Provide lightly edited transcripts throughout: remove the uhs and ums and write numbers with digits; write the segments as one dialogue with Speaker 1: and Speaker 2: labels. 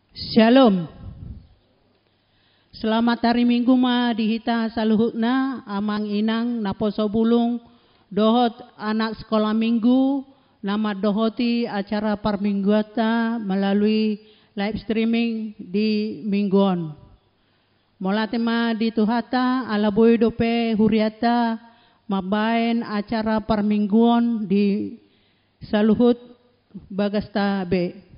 Speaker 1: Shalom. Selamat hari Minggu ma dihita saluhutna amang inang naposo bulung dohot anak sekolah minggu nama dohoti acara parmingguata melalui live streaming di mingguan. Molatema di tuhata ala boy dope huriata mabain acara parmingguan di saluhut bagasta be.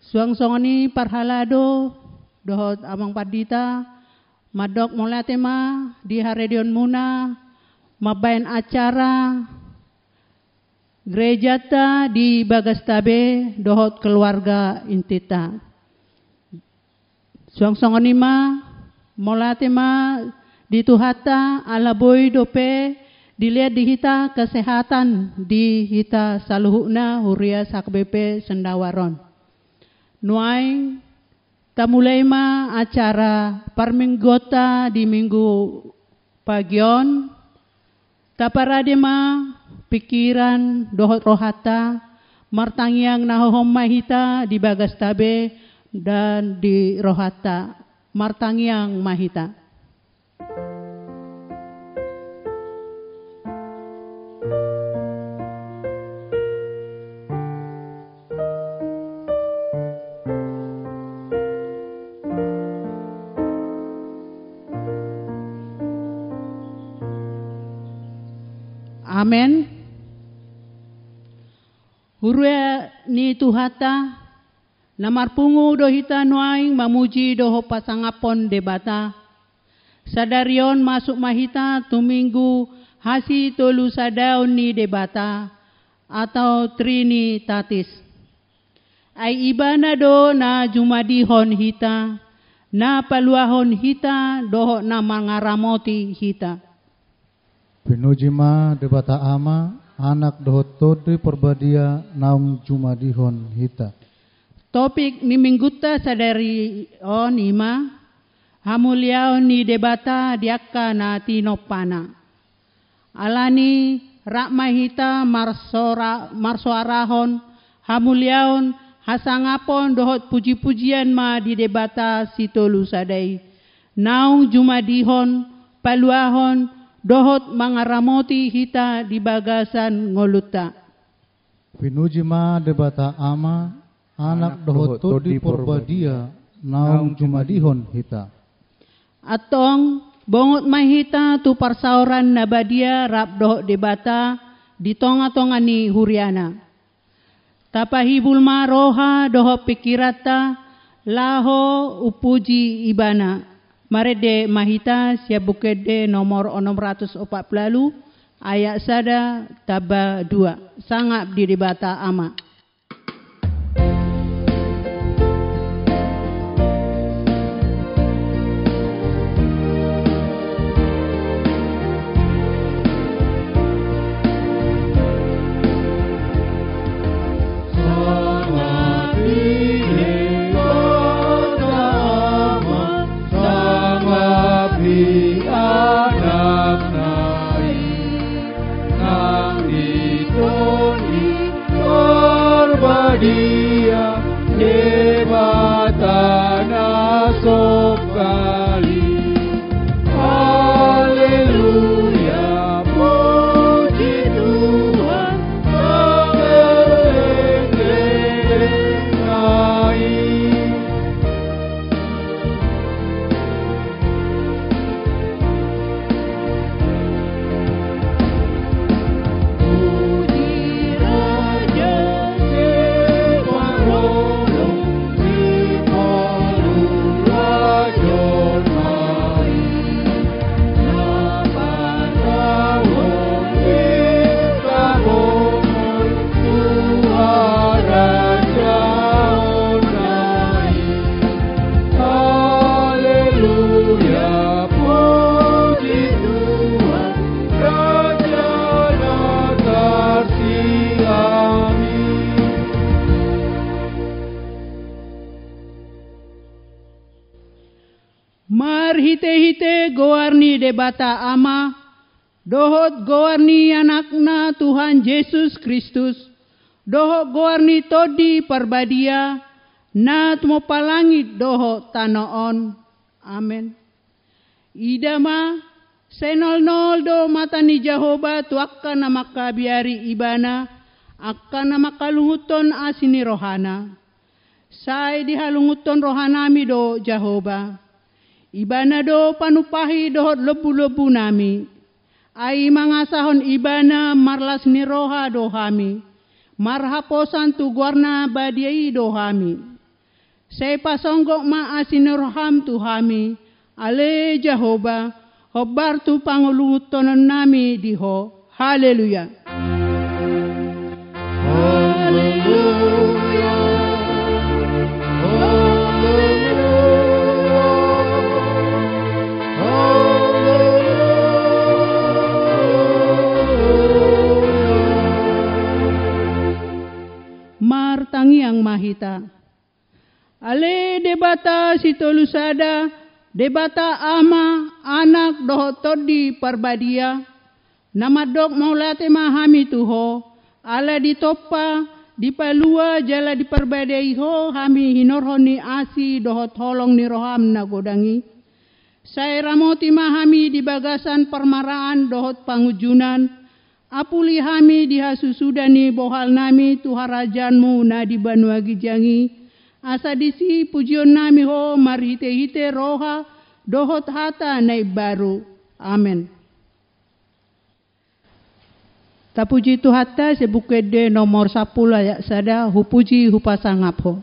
Speaker 1: Suang-suangani parhalado dohot amang padita madok molatema di haredion muna mabain acara gerejata di bagastabe dohot keluarga intita. Suang-suangani ma molatema di tuhata ala boy dope dilihat di hita kesehatan di hita saluhuna huria sakbepe sendawaron. Nuai tamulai ma acara parminggota di minggu pagion taparade ma pikiran dohot rohata martangyang nahohom mahita di bagastabe dan di rohata martangyang mahita. Amen. Hurua ni tuhata namar pungu dohita nuaing mamuji doho pasangapon debata. Sadarion masuk mahita tuminggu hasi tolu sadaun ni debata atau trinitatis. Ai ibana do na jumadihon hita na paluahon hita doho na mangaramoti hita.
Speaker 2: Pinujima debata ama anak dohot todi perbadia naung jumadihon hita.
Speaker 1: Topik ni mingguta sadari on ima hamuliaon ni debata diakka na tinopana. Alani rakma hita marsoarahon hamuliaon hasangapon dohot puji-pujian ma di debata sitolu sadai. Naung jumadihon paluahon dohot mangaramoti hita di bagasan ngoluta.
Speaker 2: Pinujima debata ama anak dohot todi porbadia naung jumadihon hita.
Speaker 1: Atong bongot mahita tu parsauran nabadia rap dohot debata di tonga-tonga ni huriana. Tapahibul maroha dohot pikirata laho upuji ibana. Marede mahita siabukede nomor 640 ayat sada taba 2 sangap di debata ama.
Speaker 3: Dia debata nasop kali. Haleluya, puji Tuhan,
Speaker 1: Marhite-hite goarni debata ama, dohot goarni anakna Tuhan Yesus Kristus, dohot goarni todi parbadia, na tumopalangit doho tanoon. Amen. Idama senol-nol do mata ni Jehovah tu akka na makabiari ibana, akka na makalunguton asini rohana. Say dihalunguton rohanami do Jehovah. Ibana do panupahi dohot lebu-lebu nami. Ay mangasahon ibana marlas ni roha dohami. Marhaposan tu guarna badiai dohami. Say pasonggok maasini roham tuhami. Ale Jehovah, hobar tu pangulungutonon nami diho. Haleluya. Martangi ang mahita. Ale debata si tolusada, debata ama, anak dohotod di parbadia, namadok maulate mahami tuho, ala ditopa, di palua jala di parbadai ho, hami hinorhoni asi dohot holong ni roham na godangi. Saya ramoti mahami di bagasan permaraan dohot pangujunan, apuli hami dihasusudani bohal nami tuharajanmu na di banuagi jangi. Asa disi pujion nami ho marhite-hite roha dohot hata na baru. Amen. Tapuji tu hata sebukede nomor 10 ayat sada hupuji hupasangap ho.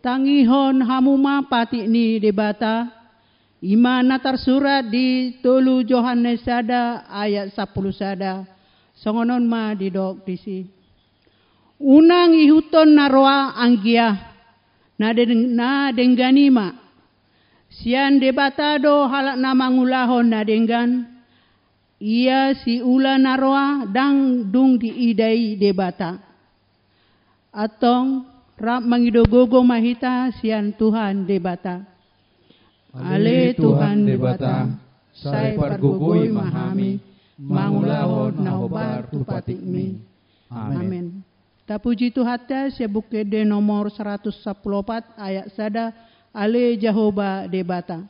Speaker 1: Tangihon hamuma pati ni debata imana tersurat di tolu Yohanes sada ayat 10 sada songonon ma didok disi unang ihuton naroa anggia na dengganima sian debata do halak nama ngulahon na denggan ia si ula naroa dang dung diidai debata atong rap mangidogogo mahita sian Tuhan debata. Ale Tuhan debata, say pargugoy mahami, mangulahon na hobar tupatikmi. Amen. Tapuji tu hata sebukede nomor 114 ayat sada, ale Jehovah debata.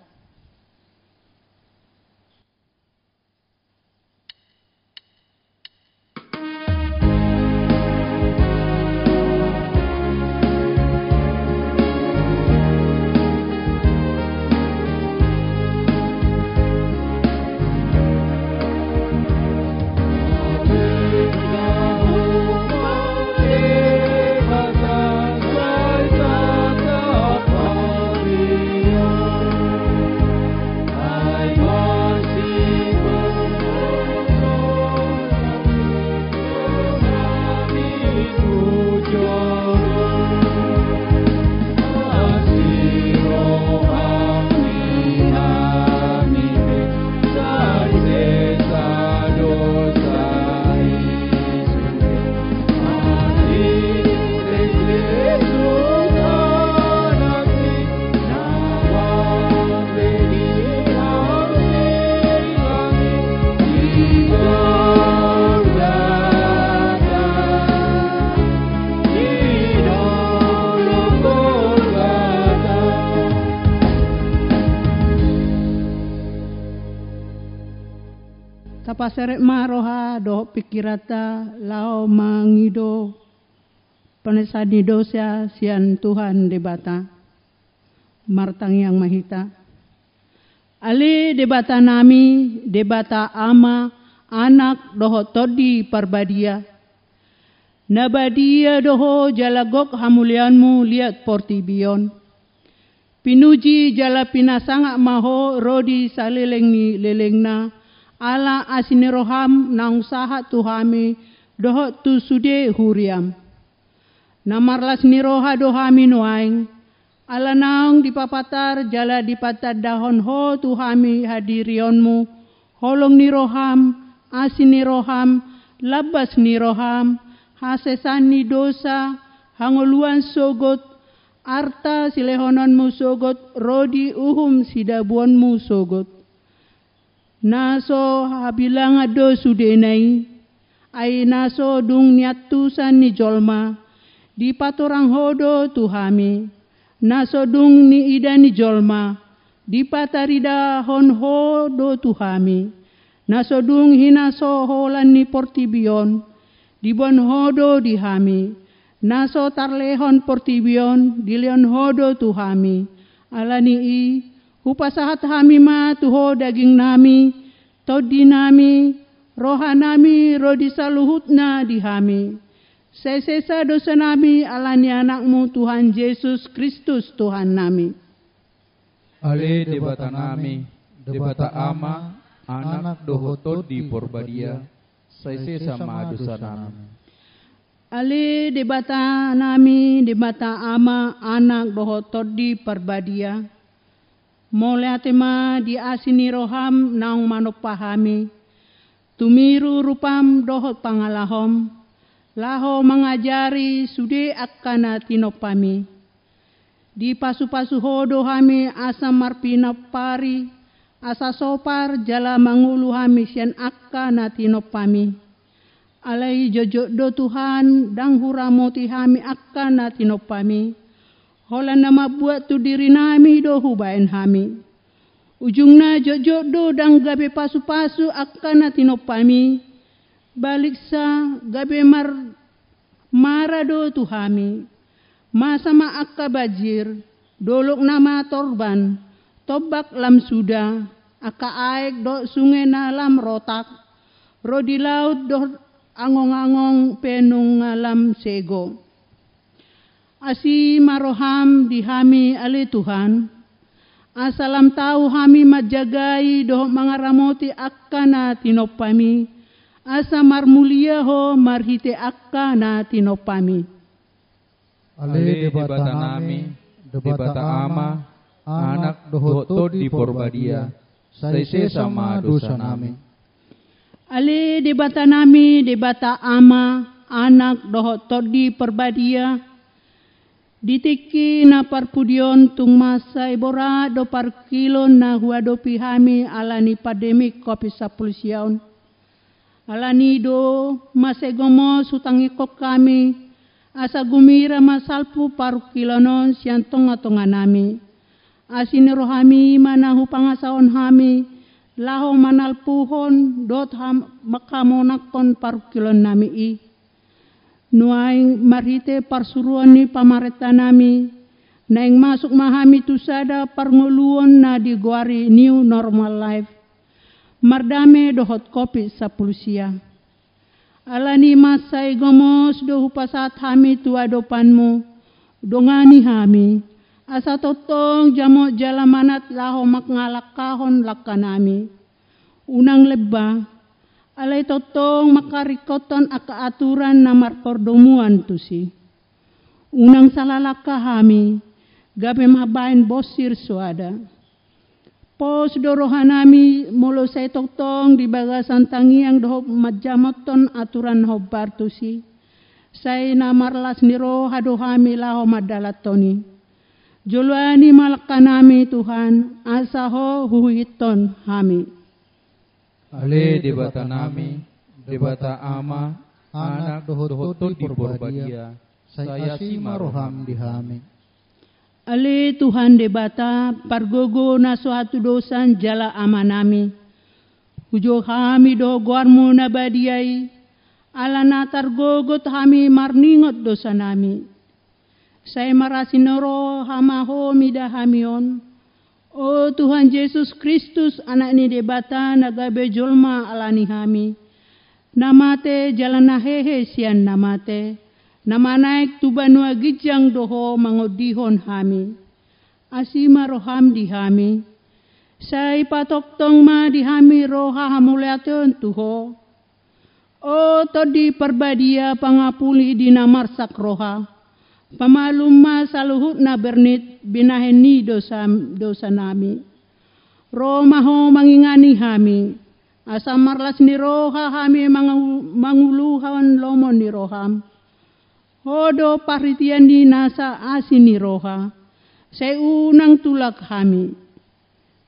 Speaker 1: pasarek maroha doh pikirata lao mangido panesani dosa sian Tuhan debata martang yang mahita. Ale debata nami, debata ama, anak doho todi parbadia. Nabadia doho jalagok hamulianmu liat portibion. Pinuji jala pinasanga maho rodi saleleng ni lelengna. Ala asiniroham na usaha tuhami doho tu sude huriam. Namarlas niroha dohami nuaing. Ala naung dipapatar jala dipatar dahon ho tuhami hadirionmu. Holong niroham, asiniroham, labas niroham. Hasesani dosa, hangoluan sogot, arta silehonanmu sogot, rodi uhum sidabuanmu sogot. Naso habilanga do sudenai, ay naso dung niatusan ni jolma, di patorang hodo tuhami, naso dung ni ida ni jolma, di patarida hon hodo tuhami, naso dung hinaso holan ni portibion, di bon hodo di hami, naso tarlehon portibion, di leon hodo tu hami, alani i, hupasahat hami ma tuho daging nami, todi nami, roha nami, rodi saluhutna di hami. Sesesa dosa nami, alani anakmu Tuhan Yesus Kristus Tuhan nami.
Speaker 3: Ale debata nami, debata ama, anak doho todi porbadia, saise sama dosa nami.
Speaker 1: Ale debata nami, debata ama, anak doho todi parbadia. Mole atema di asini roham naung manopahami. Tumiru rupam doho pangalahom. Laho mengajari sude akana tinopami. Di pasu-pasu hodo hami asa marpina pari. Asa sopar jala mangulu hami sian akana tinopami. Alai jojo do Tuhan dang huramoti hami akana tinopami. Hola nama buat tu diri nami do hubain hami. Ujungna jojo do dang gabe pasu-pasu akana tinopami. Balik sa gabe mara do tuhami. Masama akka bajir. Dolok nama torban. Tobak lam suda. Aka aek do sungai na lam rotak. Rodi laut do angong-angong penung ngalam sego. Asi maroham dihami ali Tuhan. Asalam tahu hami majagai do mangaramoti akkana tinopami. Asa marmulia ho marhite akkana tinopami.
Speaker 3: Ale debata nami, debata ama, anak doho todi porbadia, saise sama dosa nami.
Speaker 1: Ale debata nami, debata ama, anak doho todi perbadia. Ditiki na parpudion tung masa ibora do parkilon na huado pihami alani pandemik COVID-19. Alani do masegomo sutangi kok kami asa gumira masalpu parkilonon siang tonga-tonga nami. Asini rohami manahu pangasaon hami laho manalpuhon dot makamonakon parkilon nami i. Nuaing marite parsuruan ni pamareta nami, naing masuk mahami tusada parnguluan na diguari new normal life. Mardame dohot kopi sapulusia. Alani masai gomos do hupasat hami tua dopanmu, dongani hami. Asa totong jamo jalamanat laho makngalakahon lakanami. Unang lebah. Alay totong makarikoton aka aturan na marpordomuan tusi. Unang salalaka hami, gabe mabain bosir suada. Pos dorohanami mulo say totong di bagasan tangiang doho majamoton aturan hobar tusi. Say namarlas niro hadohami laho madalatoni. Juluani malakanami Tuhan, asaho huhiton hami.
Speaker 3: Ale debata nami, debata ama, anak doho todi porbadia, saya si maroham dihami.
Speaker 1: Ale Tuhan debata pargogo na suatu dosan jala amanami. Hujo kami do guarmu nabadiai, alana targogot kami marningot dosa nami. Saya marasinoro hamaho midahamion. Oh Tuhan Yesus Kristus anak ni debata nagabe jolma alani kami. Namate jalana hehe sian namate. Nama naik tubanua gijang doho mangodihon kami. Asima roham di kami. Saya patok tong ma di kami roha hamuliaton tuho. Oh todi perbadia pangapuli di namarsak roha. Pamaluma saluhut na bernit binaheni dosa nami. Romaho mangingani kami. Asam marlas ni roha kami manguluhan lomon ni roham. Hodo paritian di nasa asin ni roha. Saya unang tulak kami.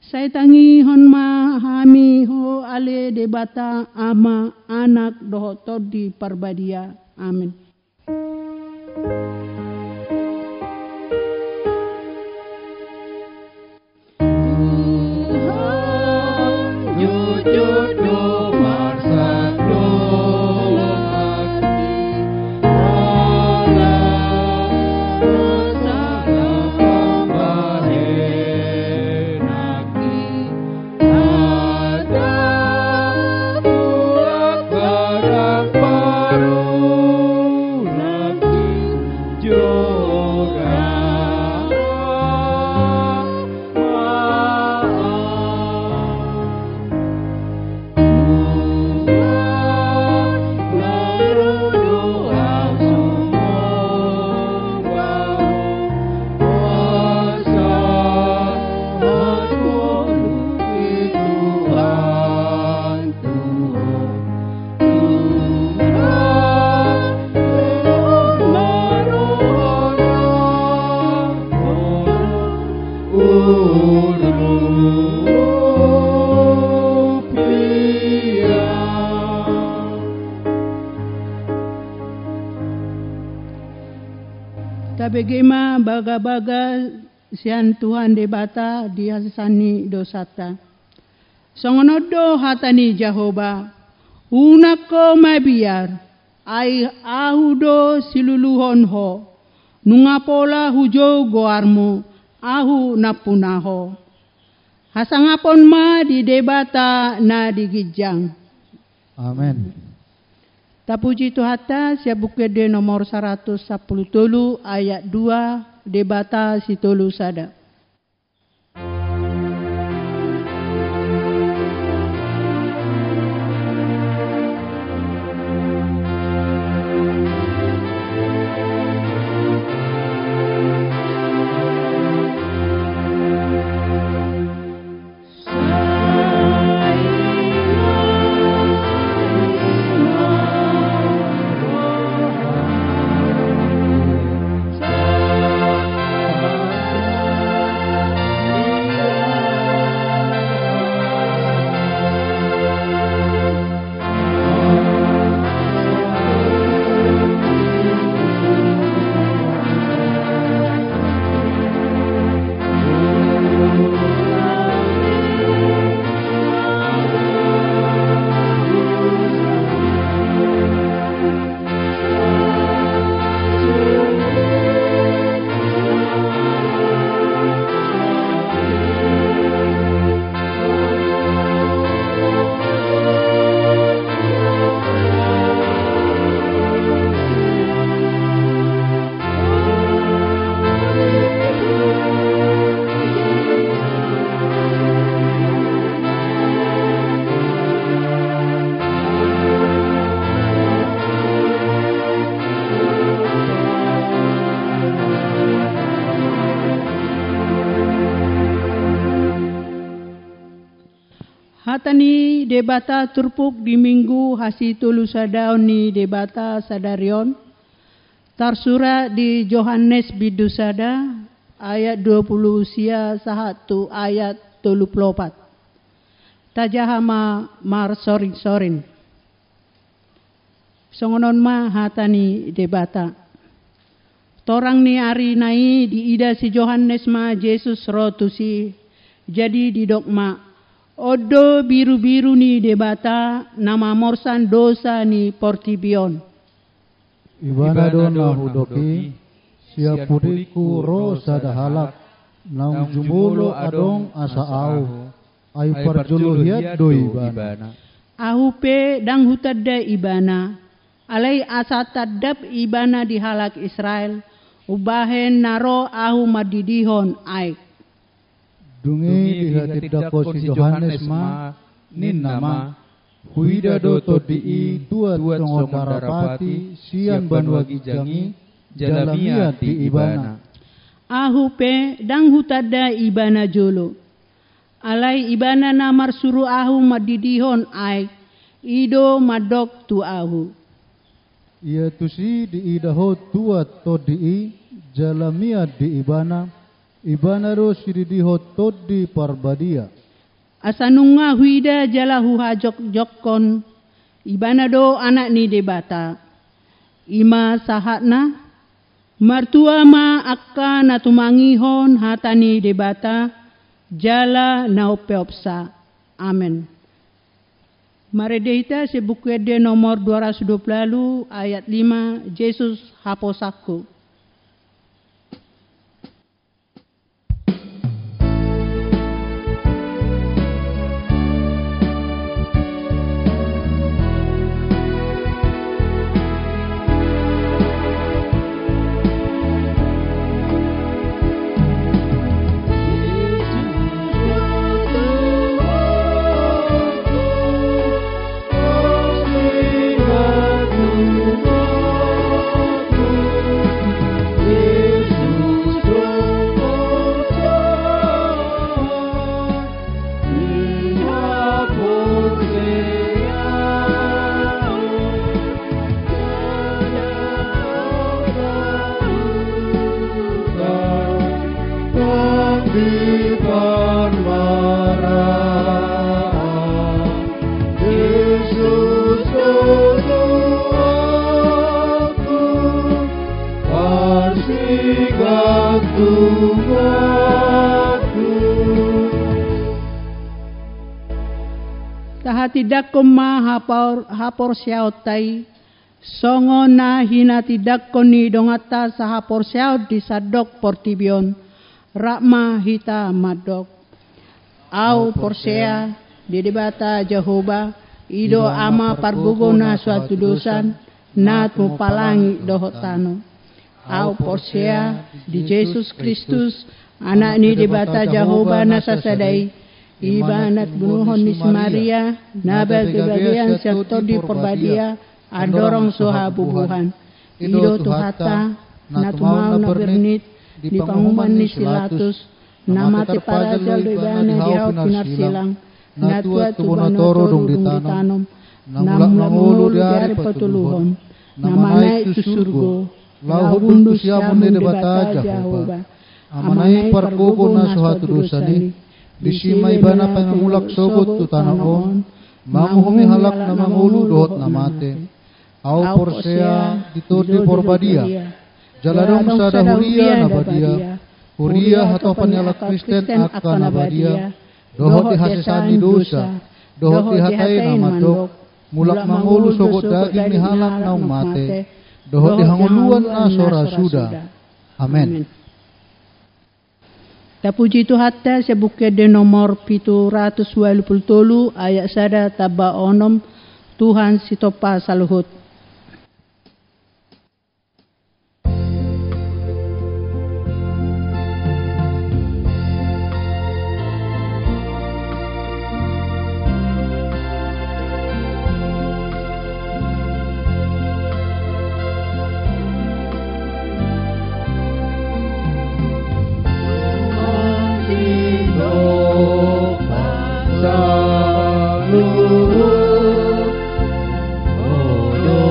Speaker 1: Saya tangihon ma kami ho ale debata ama anak doho todi parbadia. Amin. Tabegema baga-baga sian Tuhan debata diasani dosata. Songonodo hatani Jehovah. Unako mabiar. Ai ahudo siluluhon ho. Nungapola hujo goarmu. Ahu napunaho. Hasangapon ma di debata na digijang.
Speaker 2: Amen.
Speaker 1: Tapuji Tuhata siabukede nomor 110 ayat 2 debata situlu sada. Hatani debata turpuk di minggu hasi tulu sadaon ni debata sadarion. Tarsura di Yohanes bidusada ayat 20 sia sahatu ayat 34. Tajahama mar sorin. Songonon ma hatani debata. Torang ni ari nai di ida si Yohanes ma Yesus rotusi jadi di dogma. Odo biru-biru ni debata nama morsan dosa ni portibion.
Speaker 2: Ibana do na hudoki siapuriku rosa dahalak nang jumulo adong asa au ay parjulu hiat do ibana.
Speaker 1: Ahupe dang hutadda ibana. Alai asa tadap ibana di halak Israel. Ubahen naro ahu madidihon aik.
Speaker 2: Dungi dihatid ko si Johannes ma nin nama huida do todi tuat songo darapati sian banwagi jangi jalamiat di ibana.
Speaker 1: Ahupe dang hutadda ibana jolo. Alai ibana namar suru ahu madidihon aik. Ido madok tu ahu.
Speaker 2: Ia tusi di idaho tuat todi jalamiat di ibana. Ibana ro siridiho todi parbadia.
Speaker 1: Asanunga huida jalahu hajok jokkon. Ibana do anak ni debata. Ima sahatna. Martua ma akka natumangihon hatani debata. Jala naupeopsa. Amen. Maredehita sebuku de nomor 220 ayat 5. Yesus haposaku. Tidak koma hapor siaut tai songo na hina tidak koni dongata sa hapor siaut di sadok portibion rakma hita madok au porsea di debata Jehovah ido ama parbugo na suatu dosan na tu palangi dohotano au porsea di Yesus Kristus anak ni debata Jehovah na sasadai ibanat bunuhon ni Maria nabal kebagian sektor di perbadia adorong soha bubuhan ido tuhata natumau na bernit di pangumuman ni Silatus namate para jal do ibana di hau pinar silang natua tubanotoro dung ditanom namula mulu dari patuluhon namanai tu surgo lau bundu siamun ni debata Jehovah amanai parkuko na soha tudusani Disima ibana pangulak sogot tu tanahon, mamuhumi halak na mamulu dohot na mate. Au porsea ditodi porbadia, jaladong sada huria na badia, huria hatau panyalak Kristen akka na badia, dohot dihasesani dosa, dohot dihatai na madok, mulak mamulu sogot daging ni halak na mate, dohot dihanguluan na sora suda. Amen. Tapuji tu hatta sebuke de nomor 723 ayat sada taba onom Tuhan sitopa saluhut.
Speaker 2: Oh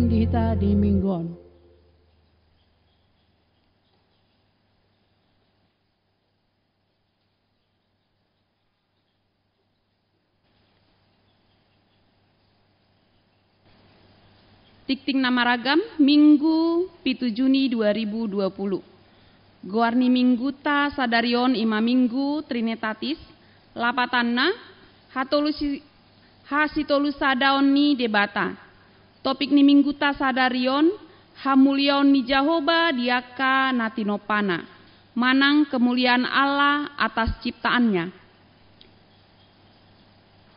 Speaker 1: paling dihita di mingguan.
Speaker 4: Tikting nama ragam Minggu 7 Juni 2020. Goarni mingguta sadarion ima minggu trinitatis lapatanna hasitolusadaon ni debata. Topik ni mingguta sadarion hamulion ni Jahoba diaka natinopana. Manang kemuliaan Allah atas ciptaannya.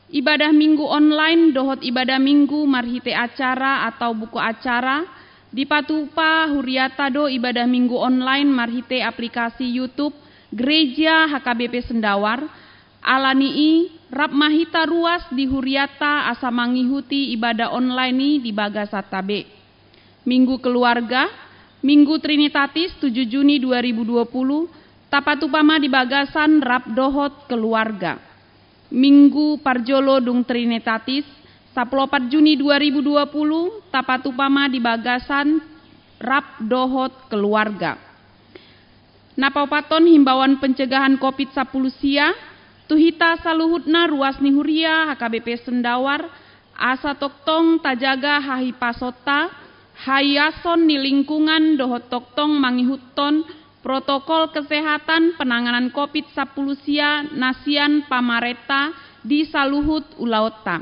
Speaker 4: Ibadah minggu online dohot ibadah minggu marhite acara atau buku acara dipatupa huriata do ibadah minggu online marhite aplikasi YouTube Gereja HKBP Sendawar alanii rap mahita ruas di huriata asa mangihuti ibadah online ni di Bagasatabe. Minggu keluarga Minggu Trinitatis 7 Juni 2020 tapatupama di Bagasan rap dohot keluarga. Minggu Parjolo Dung Trinitatis 14 Juni 2020 tapatupama di Bagasan rap dohot keluarga. Napaupaton himbauan pencegahan COVID-19 tuhita saluhutna ruas nihuria HKBP Sendawar asa toktong tajaga hahipasota hayason ni lingkungan dohot toktong mangihuton protokol kesehatan penanganan COVID-19 nasian pamareta di saluhut ulaota.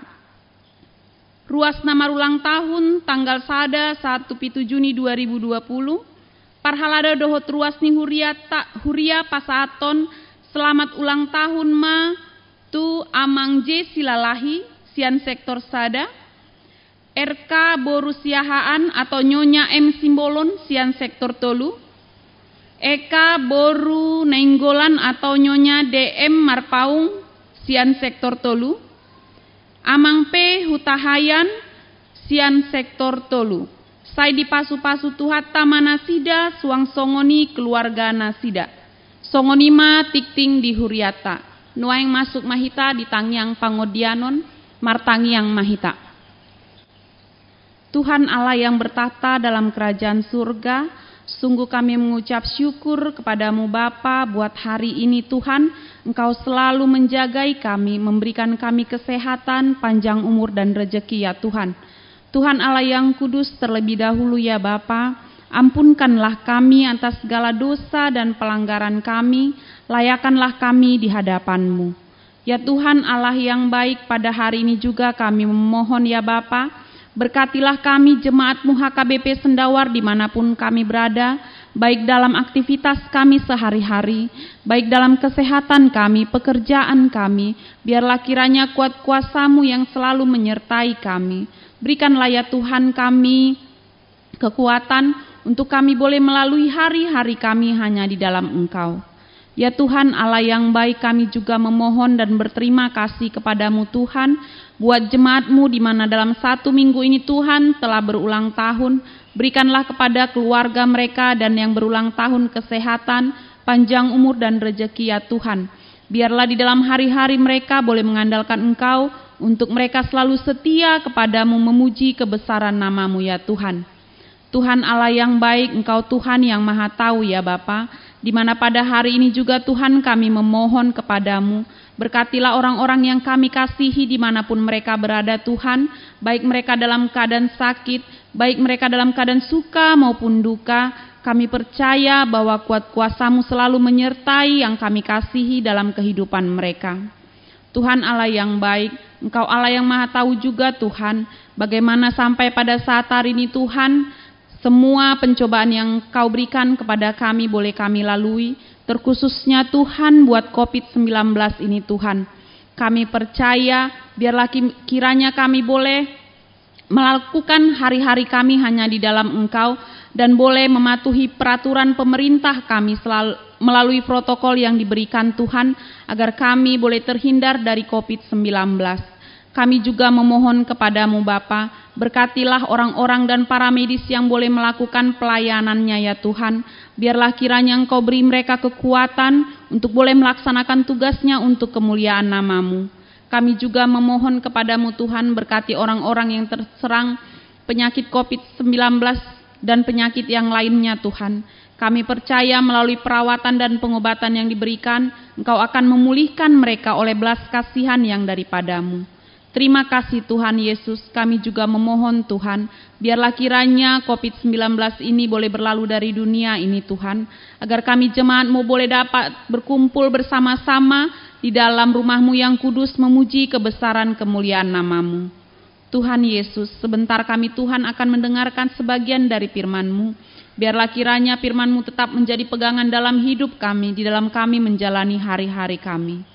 Speaker 4: Ruas nama ulang tahun tanggal sada 1 Juni 2020 parhalada dohot ruas ni huria pasaton selamat ulang tahun ma tu amang J silalahi sian sektor sada RK Borusiahaan atau Nyonya M Simbolon sian sektor tolu Eka Boru Nenggolan atau Nyonya DM Marpaung sian sektor tolu Amang P Hutahayan sian sektor tolu Sai di pasu-pasu tuhata manasida suang songoni keluarga nasida songonima tikting di huriata nuaeng masuk mahita di tangyang pangodianon martangiang mahita. Tuhan Allah yang bertata dalam kerajaan surga, sungguh kami mengucap syukur kepadamu Bapa buat hari ini Tuhan, Engkau selalu menjagai kami, memberikan kami kesehatan, panjang umur dan rejeki ya Tuhan. Tuhan Allah yang kudus terlebih dahulu ya Bapa, ampunkanlah kami atas segala dosa dan pelanggaran kami, layakanlah kami di hadapan-Mu. Ya Tuhan Allah yang baik, pada hari ini juga kami memohon ya Bapa, berkatilah kami jemaat-Mu HKBP Sendawar dimanapun kami berada, baik dalam aktivitas kami sehari-hari, baik dalam kesehatan kami, pekerjaan kami, biarlah kiranya kuat kuasa-Mu yang selalu menyertai kami. Berikanlah ya Tuhan kami kekuatan untuk kami boleh melalui hari-hari kami hanya di dalam Engkau. Ya Tuhan Allah yang baik, kami juga memohon dan berterima kasih kepadamu Tuhan, buat jemaat-Mu di mana dalam 1 minggu ini Tuhan telah berulang tahun. Berikanlah kepada keluarga mereka dan yang berulang tahun kesehatan, panjang umur dan rejeki ya Tuhan. Biarlah di dalam hari-hari mereka boleh mengandalkan Engkau, untuk mereka selalu setia kepadamu memuji kebesaran nama-Mu ya Tuhan. Tuhan Allah yang baik, Engkau Tuhan yang maha tahu ya Bapa, di mana pada hari ini juga Tuhan kami memohon kepadamu, berkatilah orang-orang yang kami kasihi dimanapun mereka berada Tuhan, baik mereka dalam keadaan sakit, baik mereka dalam keadaan suka maupun duka. Kami percaya bahwa kuat kuasa-Mu selalu menyertai yang kami kasihi dalam kehidupan mereka. Tuhan Allah yang baik, Engkau Allah yang maha tahu juga Tuhan, bagaimana sampai pada saat hari ini Tuhan, semua pencobaan yang Kau berikan kepada kami boleh kami lalui, terkhususnya Tuhan buat COVID-19 ini Tuhan. Kami percaya biarlah kiranya kami boleh melakukan hari-hari kami hanya di dalam Engkau, dan boleh mematuhi peraturan pemerintah kami selalu melalui protokol yang diberikan Tuhan, agar kami boleh terhindar dari COVID-19. Kami juga memohon kepadamu Bapa, berkatilah orang-orang dan para medis yang boleh melakukan pelayanannya ya Tuhan. Biarlah kiranya Engkau beri mereka kekuatan untuk boleh melaksanakan tugasnya untuk kemuliaan nama-Mu. Kami juga memohon kepadamu Tuhan, berkati orang-orang yang terserang penyakit COVID-19 dan penyakit yang lainnya Tuhan. Kami percaya melalui perawatan dan pengobatan yang diberikan, Engkau akan memulihkan mereka oleh belas kasihan yang daripadamu. Terima kasih Tuhan Yesus, kami juga memohon Tuhan, biarlah kiranya COVID-19 ini boleh berlalu dari dunia ini Tuhan, agar kami jemaat-Mu boleh dapat berkumpul bersama-sama di dalam rumah-Mu yang kudus memuji kebesaran kemuliaan nama-Mu. Tuhan Yesus, sebentar kami Tuhan akan mendengarkan sebagian dari firman-Mu, biarlah kiranya firman-Mu tetap menjadi pegangan dalam hidup kami, di dalam kami menjalani hari-hari kami.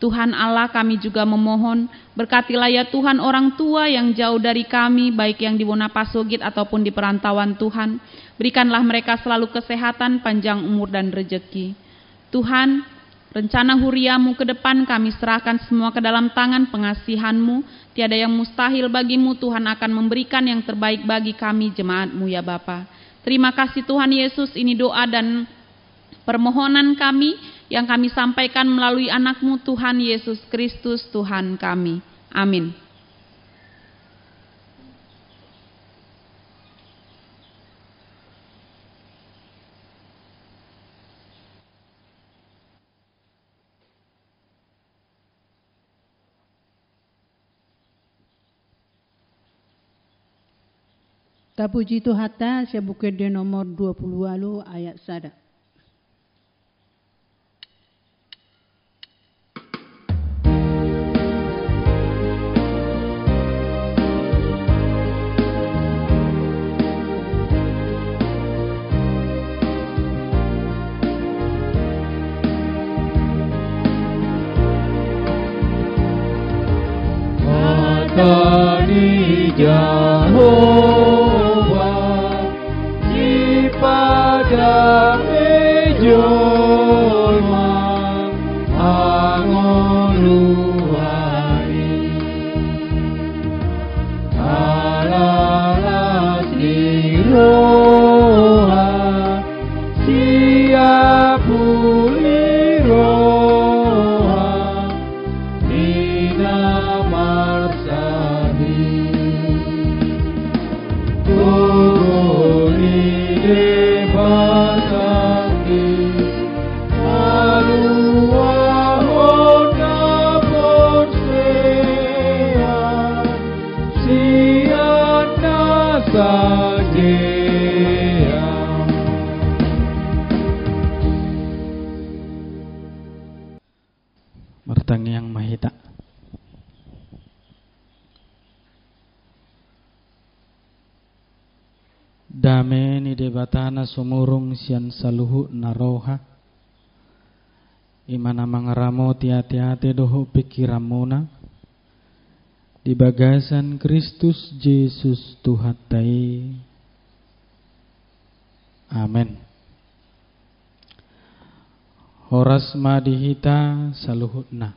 Speaker 4: Tuhan Allah, kami juga memohon, berkatilah ya Tuhan orang tua yang jauh dari kami, baik yang di Wonapasogit ataupun di perantauan Tuhan. Berikanlah mereka selalu kesehatan, panjang umur dan rejeki. Tuhan, rencana huriamu ke depan kami serahkan semua ke dalam tangan pengasihan-Mu. Tiada yang mustahil bagi-Mu, Tuhan akan memberikan yang terbaik bagi kami jemaat-Mu ya Bapa. Terima kasih Tuhan Yesus, ini doa dan permohonan kami yang kami sampaikan melalui anak-Mu Tuhan Yesus Kristus Tuhan kami. Amin.
Speaker 1: Tapuji tu hata saya buka di nomor 20 lalu ayat sada.
Speaker 2: Tani Jehovah di padang ejolma angoluari alalas liroha siap liroha nina marsahi Tugoni debasaki alua hona porsea siana sajea.
Speaker 3: Martang yang mahita. Dame ni debatana sumurung sian saluhu naroha. Imana mangaramo tiati-ati doho pikiramuna. Di bagasan Kristus Yesus Tuhatai. Amen. Horas madihita saluhutna.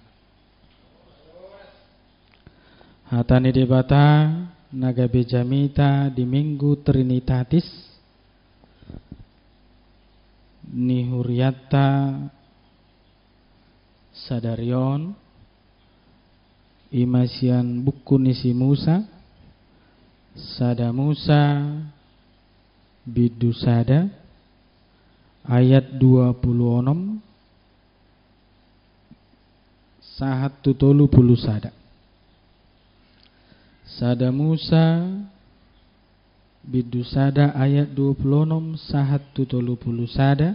Speaker 3: Hatani debata naga bejamita di minggu Trinitatis nihuriata sadarion imasian buku nisi Musa sada Musa bidusada ayat 26 sahat tutolu puluh sada. Sada Musa bidusada ayat 26 sahat tutolu puluh sada.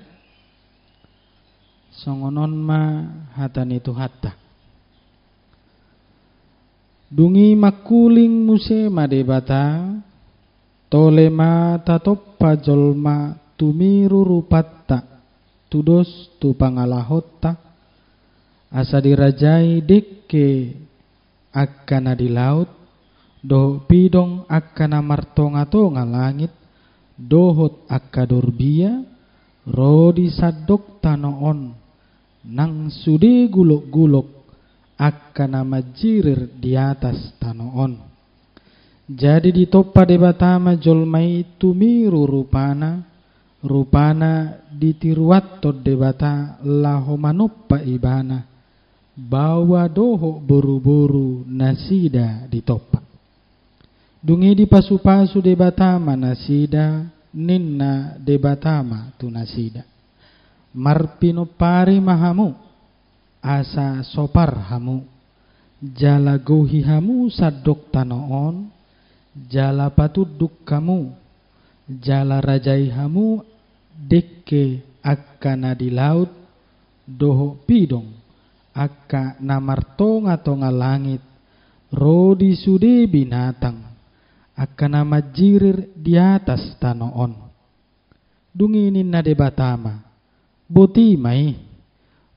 Speaker 3: Songonon ma hatan itu hatta. Dungi makuling muse madebata tolema tatoppa jolma tumiru rupatta tudos tu pangalahotta asa dirajai dekke akkana di laut do pidong akkana martonga-tonga langit dohot akkadorbia rodi sadok tanoon nang sude gulok-gulok akkana majirir di atas tanoon. Jadi ditoppa debatama jolmai tumiru rupana ditiruatto debata laho manoppa ibana bawa doho boru-boru nasida ditoppa. Dungi di pasu-pasu debatama nasida, ninna debatama tu nasida. Marpino pari mahamu, asa sopar hamu. Jala gohi hamu sadok tanoon, jala patuduk kamu, jala rajai hamu dekke akkana di laut, doho pidong, akka namartonga tonga langit, rodi sude binatang, akka nama jirir di atas tanoon. Dunginin na debatama, boti mai.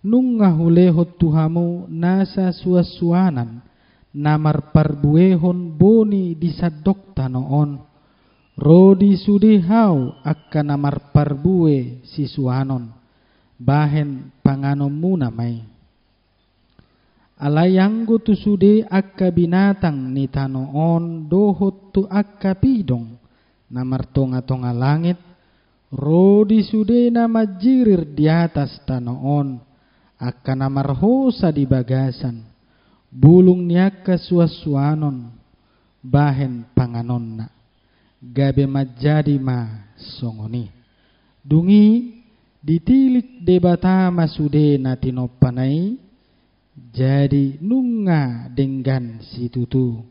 Speaker 3: Nung ngahulehot tuhamu nasa suasuanan, namar parbuehon boni di sadok tanoon. Rodi sudihaw akka namar parbue sisuanon, bahen panganom muna may. Alayanggo tu sude akka binatang ni tanoon, dohot tu akka pidong, namar tonga-tonga langit. Rodi sude nama jirir di atas tanoon, akka namarhosa di bagasan, bulung niya kasuasuanon, bahen panganon na, gabe majadi ma songoni. Dungi ditilik debatama sude na tinopanay, jadi nunga denggan si tutu.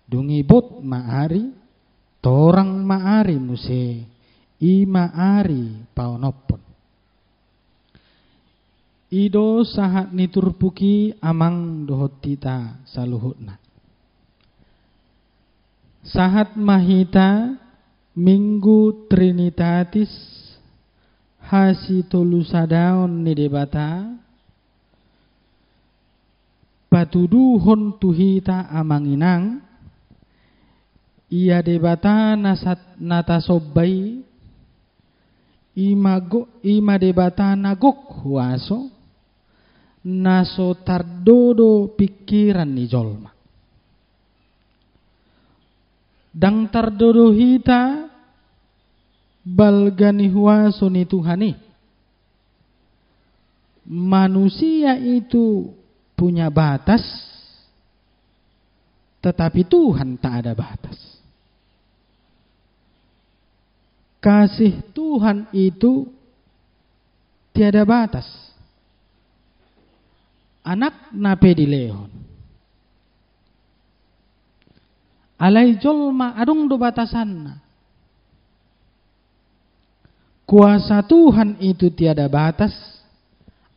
Speaker 3: Dungi bot maari, torang maari muse, i maari paonopon. Ido sahat niturpuki amang dohot tita saluhutna. Sahat mahita minggu trinitatis hasi tolusadaon ni debata patuduhon tuhita amanginang ia debata nata sobbai ima debata nagok huaso naso tardodo pikiran ni jolma. Dang tardodo hita balgani huaso ni Tuhani. Manusia itu punya batas, tetapi Tuhan tak ada batas. Kasih Tuhan itu tiada batas. Anak nape dilehon. Alai jolma adung do batasanna. Kuasa Tuhan itu tiada batas.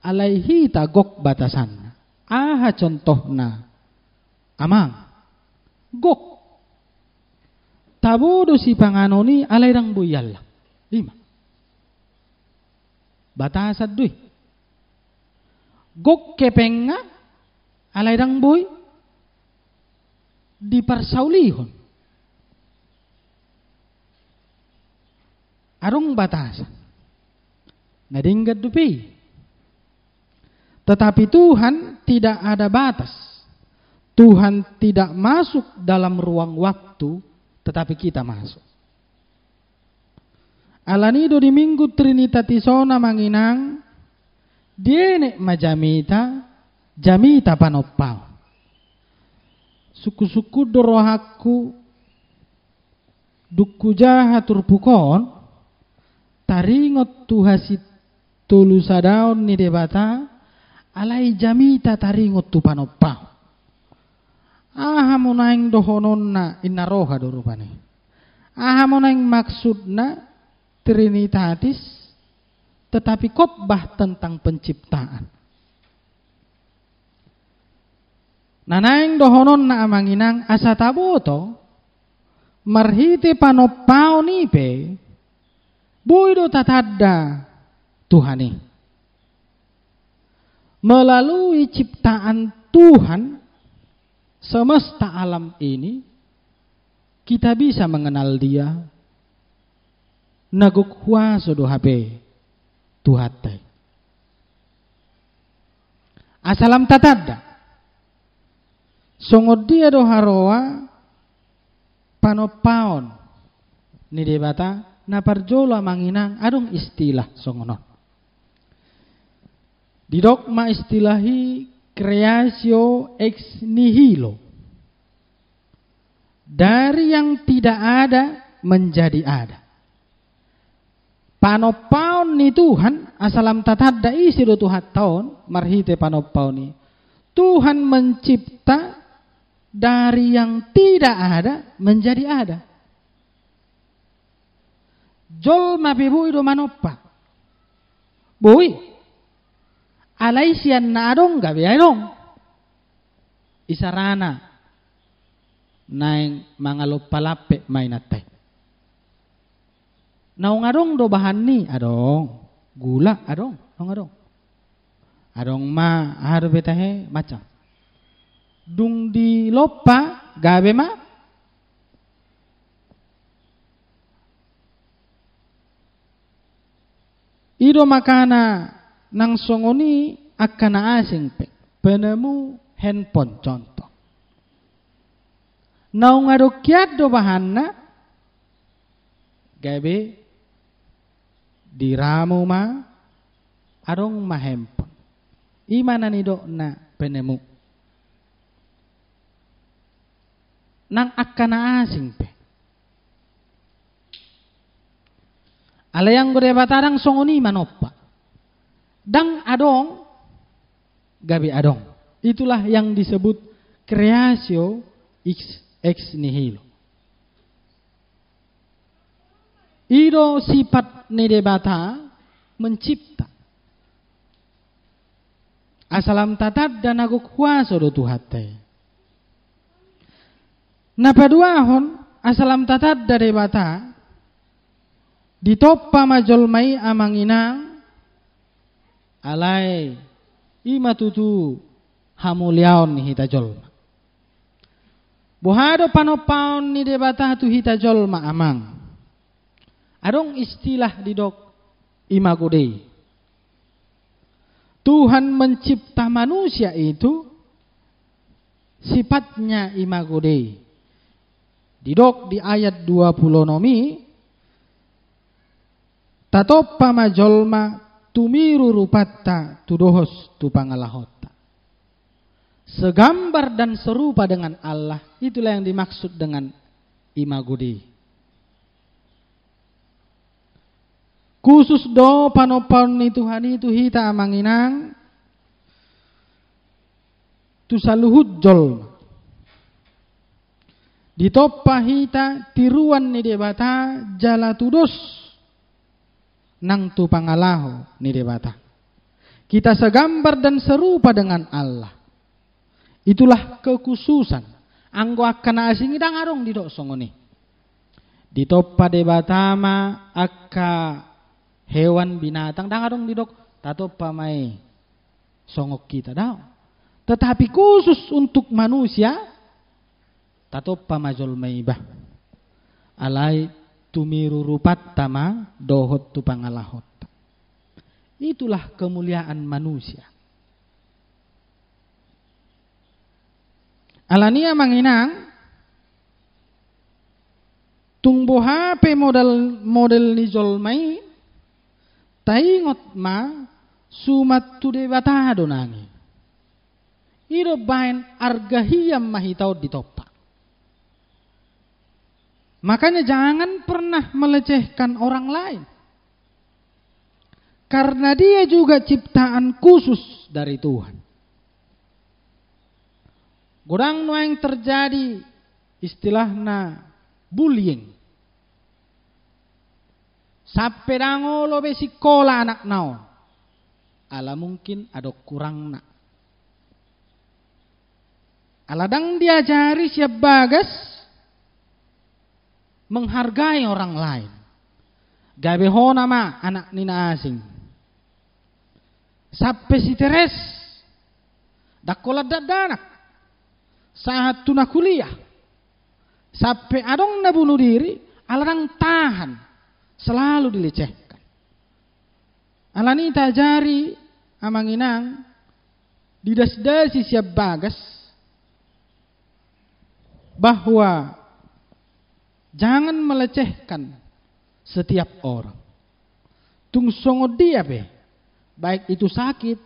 Speaker 3: Alai hita gok batasanna. Aha contohna. Amang. Gok. Tabodo si panganoni alai rang buyal. 5. Batasad duy. Gok kepenga alay dang boy di parsaulihon. Arong batasan. Nadinggat dupi. Tetapi Tuhan tidak ada batas. Tuhan tidak masuk dalam ruang waktu, tetapi kita masuk. Alanido di minggu Trinitatisona manginang diene majamita, jamita panopau. Suku-suku dorohaku dukku jaha turpukon, taringot tuhasi tulusadaon ni debata, alai jamita taringot tu panopau. Aha munaing dohonon na inaroha dorupane. Aha munaing maksudna Trinitatis, tetapi khotbah tentang penciptaan. Nanaing dohonon na amanginang asataboto marhite panopao nipe buido tatadda Tuhani. Melalui ciptaan Tuhan semesta alam ini kita bisa mengenal Dia. Naguk huaso do hape Tuhatai. Asalam tatadda. Songod dia do haroa panopaon ni debata na parjola manginang adong istilah songonon. Di dogma istilahi creatio ex nihilo. dari yang tidak ada menjadi ada. Panopaon ni Tuhan asalam tatadda isi do Tuhan taon marhite panopaon ni. Tuhan mencipta dari yang tidak ada menjadi ada. Jol mapibu ido manopa. Bui. Alai sian na adong gabi adong. Isarana. Naing mangalopalape mainatay. Naung adong do bahan ni adong. Gula adong. Adong ma harus betahe macam. Dung di lopa gabe ma. Ido makana nang songoni akan asing pe. Penemu handphone contoh. Naung ado kiat do bahanna gabe diramu ma adong ma handphone. Imana ni do na penemu. Nang akan asing pe. Alayang gode batarang songoni manopa. Dang adong gabi adong. Itulah yang disebut kreasio ex nihilo. Ido sifat ni debata mencipta. Asalam tatat dan aguk kuasa do tuhate. Napaduahon asalam tatat da debata ditoppa majolmai amanginang alai imatutu hamuliaon ni hita jolma. Buhado panopaon ni debata tu hita jolma amang. Adong istilah di dok imagudei. Tuhan mencipta manusia itu sifatnya imagudei. Di dok di ayat 20 nomi tatoppa majolma tumiru rupatta tudohos tu pangalahota. Segambar dan serupa dengan Allah. Itulah yang dimaksud dengan imagudi. Khusus do panopaon ni Tuhan itu hita amanginang tu saluhut jol. Ditoppa hita tiruan ni debata jala tudos nang tu pangalaho ni debata. Kita segambar dan serupa dengan Allah. Itulah kekhususan. Anggo akan asing idang arong di dok songoni. Ditoppa debatama akka hewan binatang dang arong di dok tatoppa mai songok kita daw. Tetapi khusus untuk manusia tatoppa majol maibah. Alai tumiru rupat tama dohot tu pangalahot. Itulah kemuliaan manusia. Alania manginang tungbo HP model ni jolmai taingot ma sumat tu debata donangi. Iro bain argahiyam mahitau ditoppa. Makanya jangan pernah melecehkan orang lain. Karena dia juga ciptaan khusus dari Tuhan. Godang no yang terjadi istilahna bullying. Sampai dango lobe sikola anak nao. Ala mungkin ada kurang nak. Aladang diajari siap bagas menghargai orang lain. Gabe ho nama anak nina asing. Sampai si teres dakola dadanak. Saat tuna kuliah sampai adong na bunuh diri, alarang tahan, selalu dilecehkan. Alani tajari amanginang didas-dasi siap bagas bahwa jangan melecehkan setiap orang. Tungsongo dia be, baik itu sakit,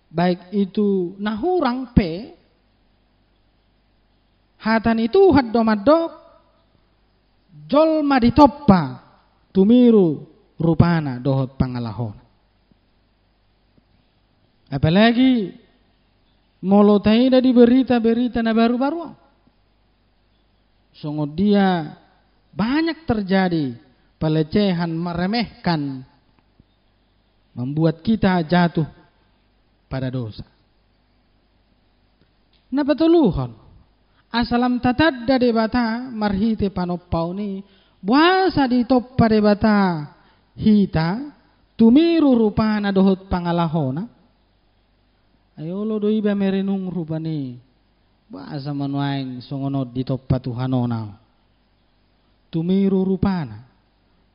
Speaker 3: baik itu nahurang pe. Hatani Tuhan domadok jolma ditoppa tumiru rupana dohot pangalahon. Apalagi molotaida di berita-berita na baru-baru. Sungguh dia banyak terjadi pelecehan, meremehkan, membuat kita jatuh pada dosa. Na patuluhon asalam tatadda debata marhite panoppau ni buasa di toppa debata hita tumiru rupana dohot pangalahona. Ayolo doi ba merenung rupani buasa manuaing songono di toppa tuhanona. Tumiru rupana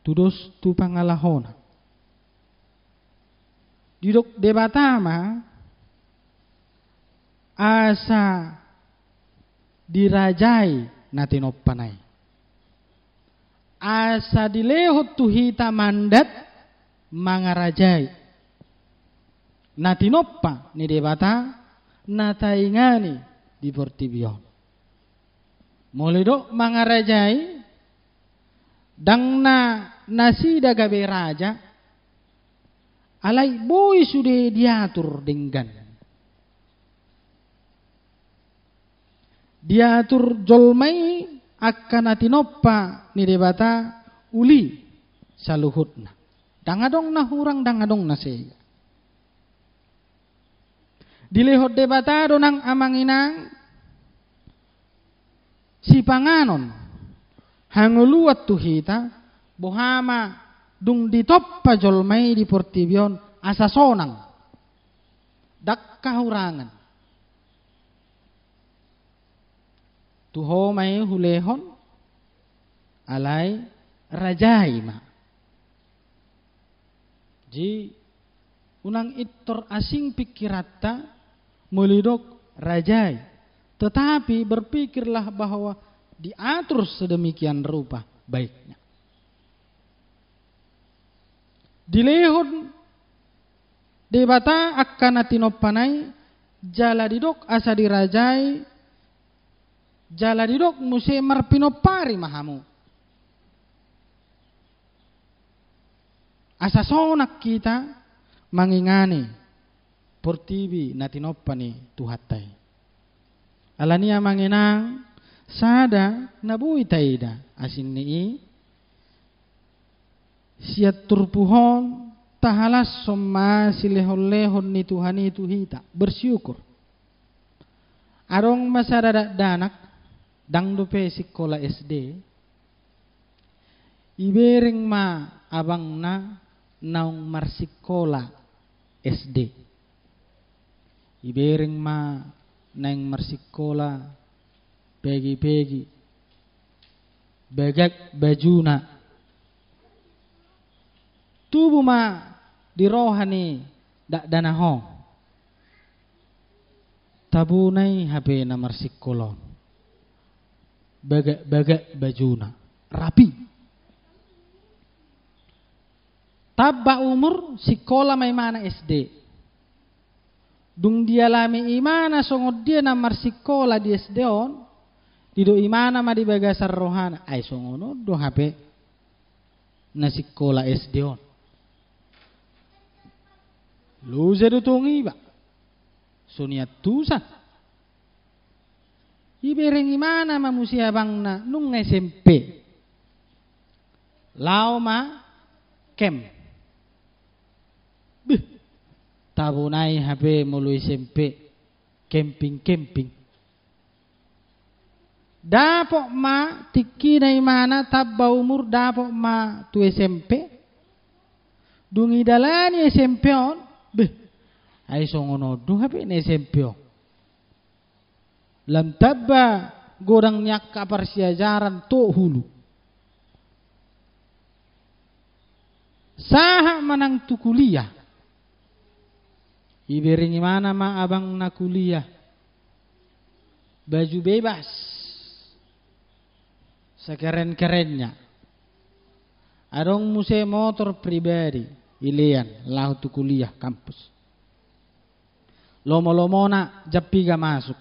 Speaker 3: tudos tu pangalahona. Didok debata ma asa dirajai natinoppanay. Asa dilehot tuhita mandat mangarajai. Natinoppa ni debata nataingani di portibion. Mulai dok mangarajai dang na nasida gabe raja alai boy sudah diatur dengan diatur jolmai akan atinoppa ni debata uli saluhutna dangadong na hurang dangadong na sega dilehot debata donang amanginang si panganon hanguluat tuhita bohama dung ditoppa jolmai di portibion asa sonang dak kahurangan tuho mai hulehon alai rajai ma ji unang itor asing pikiratta melidok rajai tetapi berpikirlah bahwa diatur sedemikian rupa baiknya. Dilehon debata akan atinoppanai jala didok asa dirajai jala didok muse marpinopari mahamu asa sonak kita mangingani portibi natinoppani tuhattai alania manginang sada nabui taida asin nii siat turpuhon tahalas somma silehon-lehon ni Tuhan itu hita bersyukur arong masada danak dang dupe sikola SD ibering ma abang na naung marsikola SD ibering ma naing marsikola pegi-pegi begak bajuna tubuh ma di rohani dak danaho tabunai HP nomor sikolon bagak bajuna rapi tabba umur sikola may mana SD dung dia lami imana songod dia nomor sikola di SD on dido imana ma di bagasar rohana ay songono do HP na sikola SD on luza do tongi ba suniat tusan ibereng imana mamusi abang na nung SMP lao ma kem bih tabunai HP mulu SMP camping dapok ma tiki na imana tabba umur dapok ma tu SMP dungi dalani SMP on beh, ay songono dung HP ni SMP. Lam tabba gorang nyak kaparsiajaran to hulu. Saha manang tu kuliah. Iberingi mana ma abang na kuliah. Baju bebas. Sekeren-kerennya. Adong muse motor pribadi. Ilian lahu tu kuliah kampus. Lomo-lomo na japiga masuk.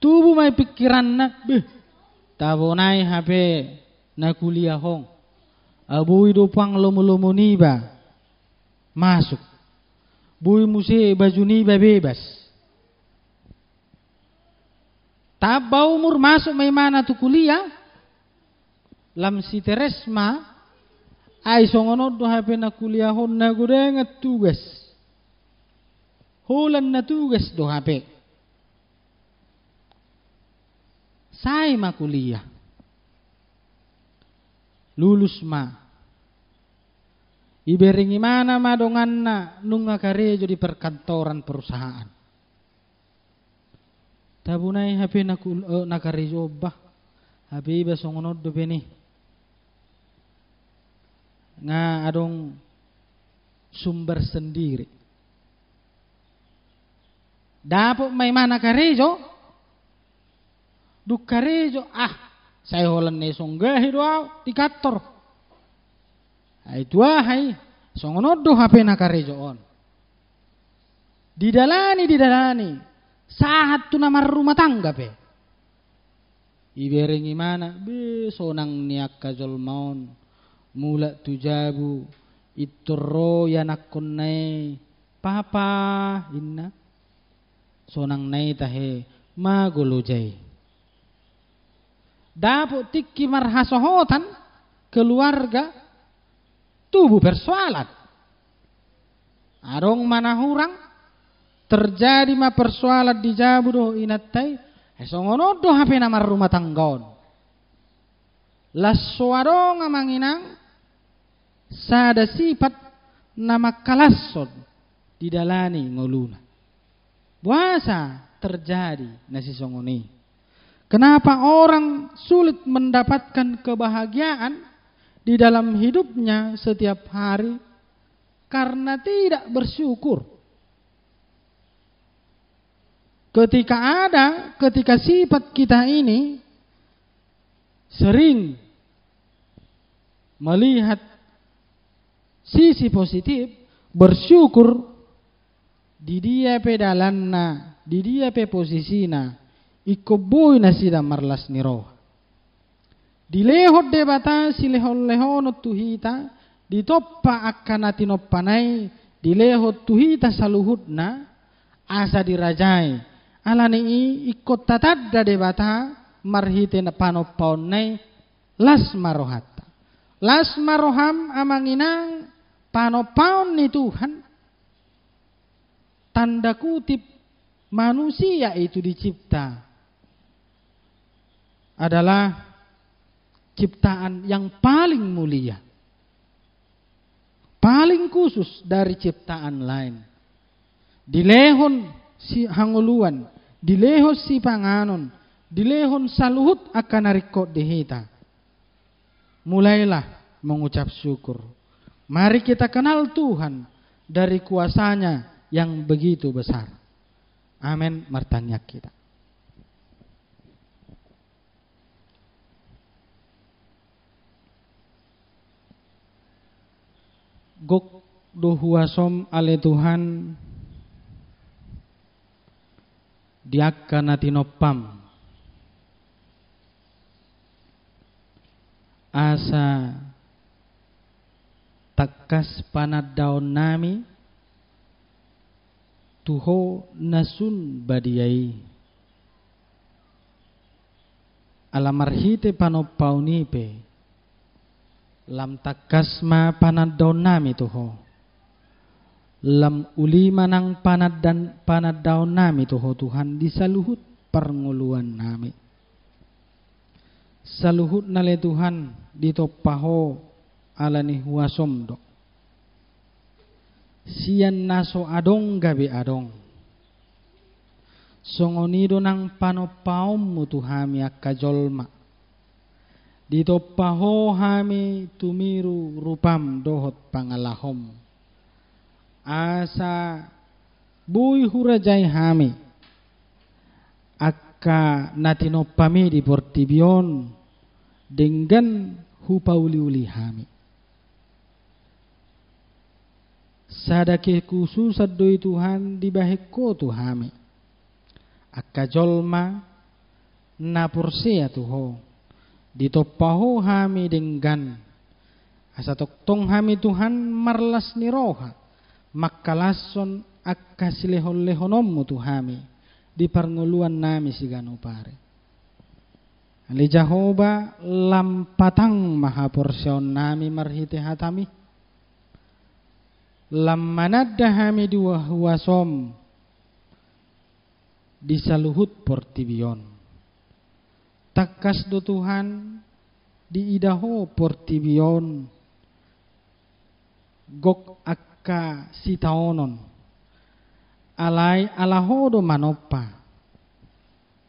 Speaker 3: tubuh may pikiran na, tabonay hape na kuliah hong. Abui dopang lomo-lomo niba masuk. Bui musi baju niba bebas. Tabau umur masuk may mana tu kuliah. Lam si Teresma ay songonod do hape na kuliah hon na gudengat tugas. Hulan na tugas do hape. Say ma kuliah. Lulus ma. Iberingi mana madongan na nung ngakarejo di perkantoran perusahaan. Tabunay hape nakarejo bah. Hape iba songonod do beni. Nga adong sumber sendiri. Dapat may mana karejo. Duk karejo saya holan ne songgahi doa di kantor. Ay tuahay songonod do hape na karejo on. Didalani. Sahat tu namar rumah tangga pe. Iberingi mana be sonang niak kajol maun. Mula tujabu ituro yanakon nai papa inna. Sonang nai tahe magolojay. Dapat tiki marhasohotan keluarga tubuh persoalan. Arong mana hurang terjadi ma persoalan di jabu do inattai. Songono do hape namar rumah tanggaon. Laswadong amanginang sada sifat nama kalasod didalani ngoluna. Puasa terjadi nasi songoni. Kenapa orang sulit mendapatkan kebahagiaan di dalam hidupnya setiap hari? Karena tidak bersyukur. Ketika sifat kita ini sering melihat sisi positif, bersyukur di dia pedalanna, di dia pe posisina, iko boy na sida marlas ni roh. Dilehot debata silehon-lehon tuhita, ditoppa akkanati noppanay, dilehot tuhita saluhutna, asa dirajai. Alani ikot tatadda debata marhite na panoppaon nay las marohatta. Las maroham amanginang panoppaon ni Tuhan. Tanda kutip manusia itu dicipta adalah ciptaan yang paling mulia, paling khusus dari ciptaan lain. Dilehon si hanguluan, dilehon si panganon, dilehon saluhut akan narikot dihita. Mulailah mengucap syukur. Mari kita kenal Tuhan dari kuasanya yang begitu besar. Amin. Martanyak kita. Gok dohuasom ale Tuhan diakka natinopam asa takas panad daun nami tuho nasun badiyai alamarhite panopaunipe lam takasma panad daun nami tuho lam ulima nang panad daun nami tuho Tuhan disaluhut pernguluan nami saluhut nale Tuhan ditopaho alani huasom dok sian naso adong gabi adong songonido nang panopaom mutu hami akajolma ditopaho hami tumiru rupam dohot pangalahom asa bui hurajai hami akka natinopami di portibion dengan hupauli-uli hami sadake khususad doi Tuhan dibahiko tu hami akka jolma napursia Tuho ditopaho hami denggan asa toktong hami Tuhan marlas ni roha makkalason akka silehon-lehonommu Tuhami di parnguluan nami sigano pare ali Jahoba lampatang mahaporsyon nami marhite hatami lammanadda hami duwahuwasom disaluhut portibion takas do Tuhan diidaho portibion gok akka sitaonon alai alahodo manopa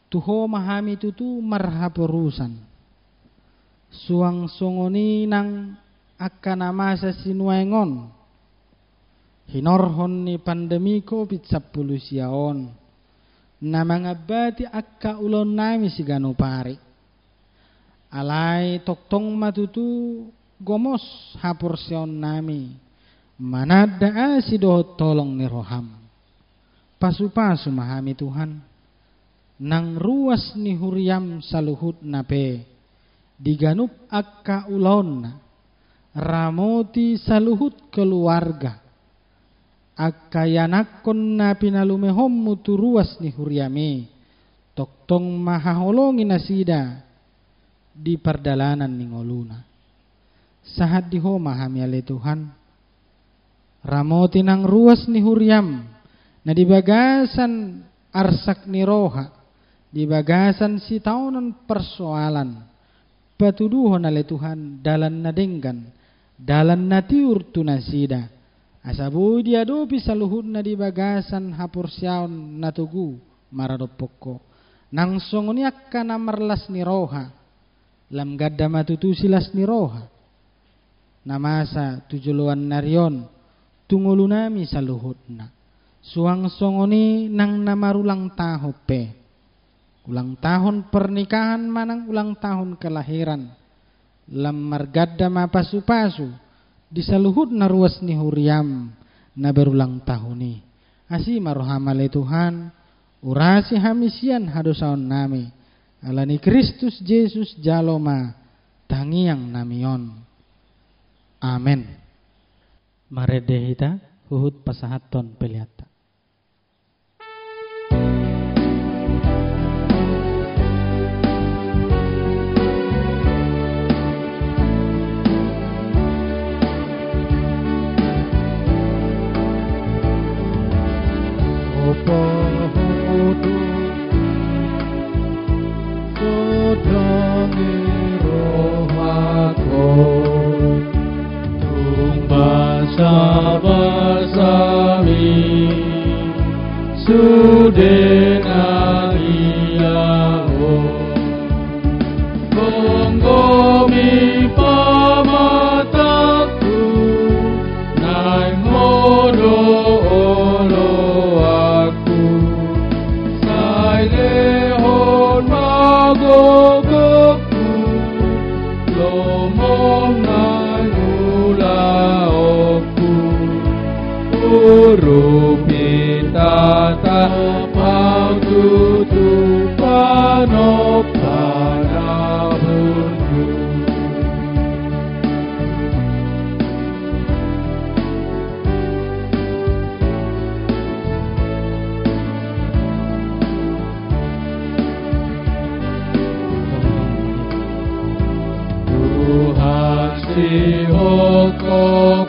Speaker 3: tuho mahami tutu marhaporusan suang songoni nang akka namasa sinuengon hinorhon ni pandemi COVID-19 siaon namangabati akka ulon nami sigano pare alai toktong matutu gomos haporsyon nami manada asido tolong ni roham pasu-pasu mahami Tuhan nang ruas ni huriam saluhut nape diganup akka ulon ramoti saluhut keluarga akka yanakon na pinalumehom mutu ruas ni huriame toktong mahaholongin nasida di perdalanan ni ngoluna sahat diho mahami ale Tuhan ramoti nang ruas ni huriam na di bagasan arsak ni roha di bagasan si taunan persoalan patuduhon ale Tuhan dalan na denggan dalan na tiur tunasida asabu dia do pisaluhud na di bagasan hapursyaon na tugu maradopoko nang songoni akka na marlas ni roha lam gadda matutu silas ni roha namasa tujuluan narion tungulu nami saluhud na suang songoni nang namarulang tahope ulang tahun pernikahan manang ulang tahun kelahiran lam margadda mapasu-pasu disaluhud na ruas ni huriam na berulang tahuni asi marohamale Tuhan urasi hamisian hadosaon nami alani Kristus Yesus jaloma tangiang namion amen. Maredehita huhut pasahaton peliata
Speaker 2: Pahudu sodrangi rohako tumbasa basami sudena iyaho konggomi pamataku nai modo lehon magogoku lomong nangulaoku urupitata paututu panopanahurku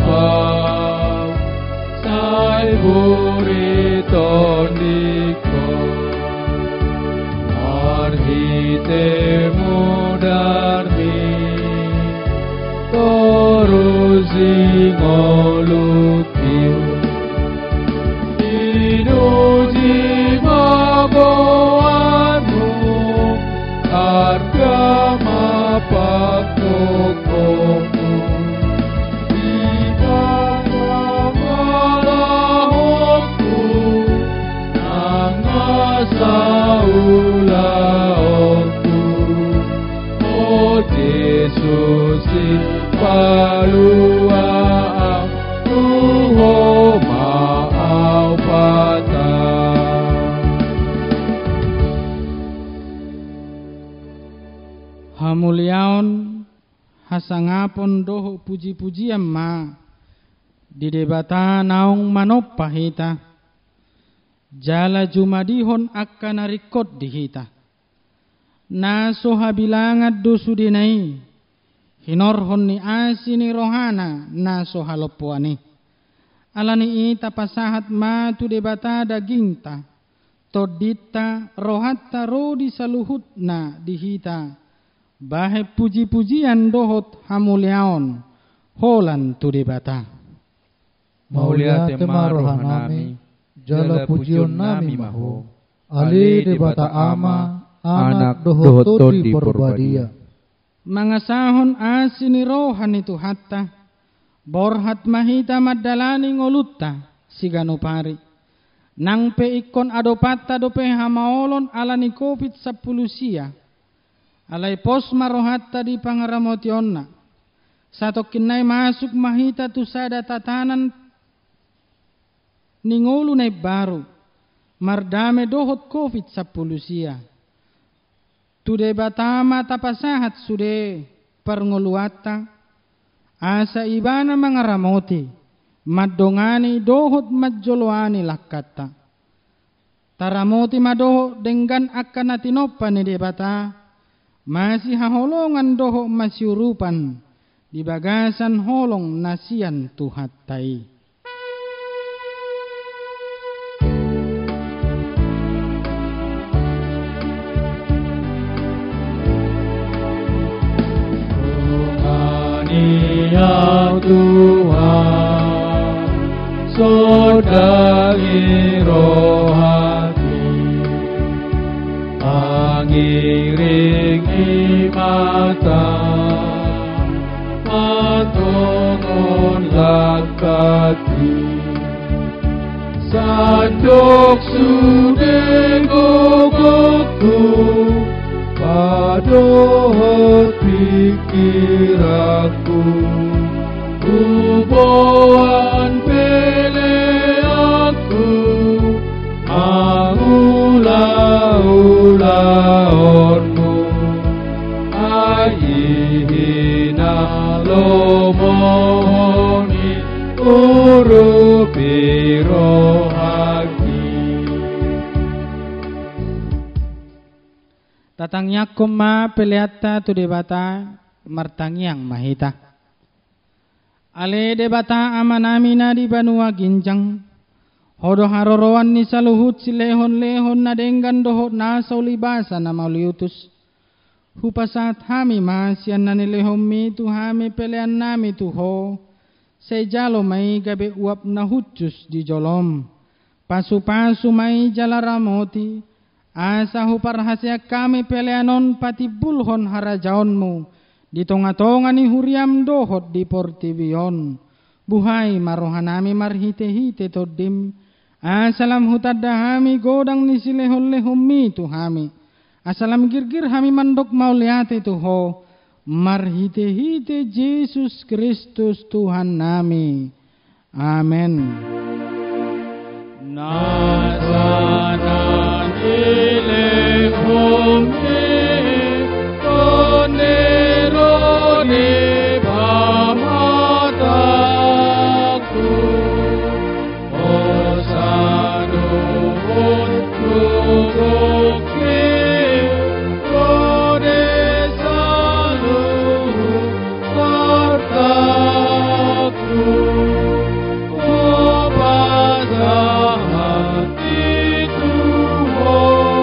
Speaker 2: Sihokopau sai buritoniko marhite mudarmi torusi ngolutiu inuji maboanu agama pakoko saulaoku o Yesusi palua tuho maau pata
Speaker 3: nasangapon doho puji-pujian ma di debata naung manoppa hita jala jumadihon akan narikot di hita naso habilangat dosu dinai hinorhon ni asini rohana naso halopuani alani ita pasahat ma tu debata daginta todita rohatta rodi saluhutna dihita bahe puji-pujian dohot hamuliaon holan tu debata
Speaker 2: maulia tema rohanami jala pujion nami maho ali debata ama anak dohot todi porbadia
Speaker 3: mangasahon asini rohan itu hatta borhat mahita madalani ngolutta siganopari nang pe ikon adopata dope hamaolon alani COVID 10 sia alai pos marohatta di pangaramotionna sato kinai masuk mahita tu sada tatanan ningolu nai baru mardame dohot COVID 10 sia tude batama tapasahat sude perngoluata asa ibana mangaramoti madongani dohot majoloani lakata taramoti madoho dengan akan natinopa ni debata masih haholongan doho masyurupan di bagasan holong nasian tuhattai
Speaker 2: ya Tuhan sodai rohati pangiringi mata patungon lakati sajok sude gogoku padohot pikiraku Uboan pele aku Angula-ulaonmu Ayihina lomohoni Urupi rohaki
Speaker 3: tatangnya koma peleata tu debata martangyang mahita ale debata amanamina di banua ginjang hodo haroroan ni saluhut silehon-lehon na denggan dohot na saulibasa na mauliutus hupasat hami masian na nilehom mi tu hami pelean nami tu ho sejalo mai gabe uap na hucus di jolom pasu-pasu mai jalaramoti asa huparhasya kami peleanon pati bulhon harajaonmu di tonga-tonga ni huriam dohot di portibion buhai marohanami marhite-hite todim asalam hutadahami godang ni silehon-lehom mi tu hami asalam girgir hami mandok mauliate tu ho marhite-hite Yesus Kristus Tuhan nami amen
Speaker 2: nasana ilehom Nerone pamataku Osano untukoke Rode saluhu partaku Opasahati Tuhan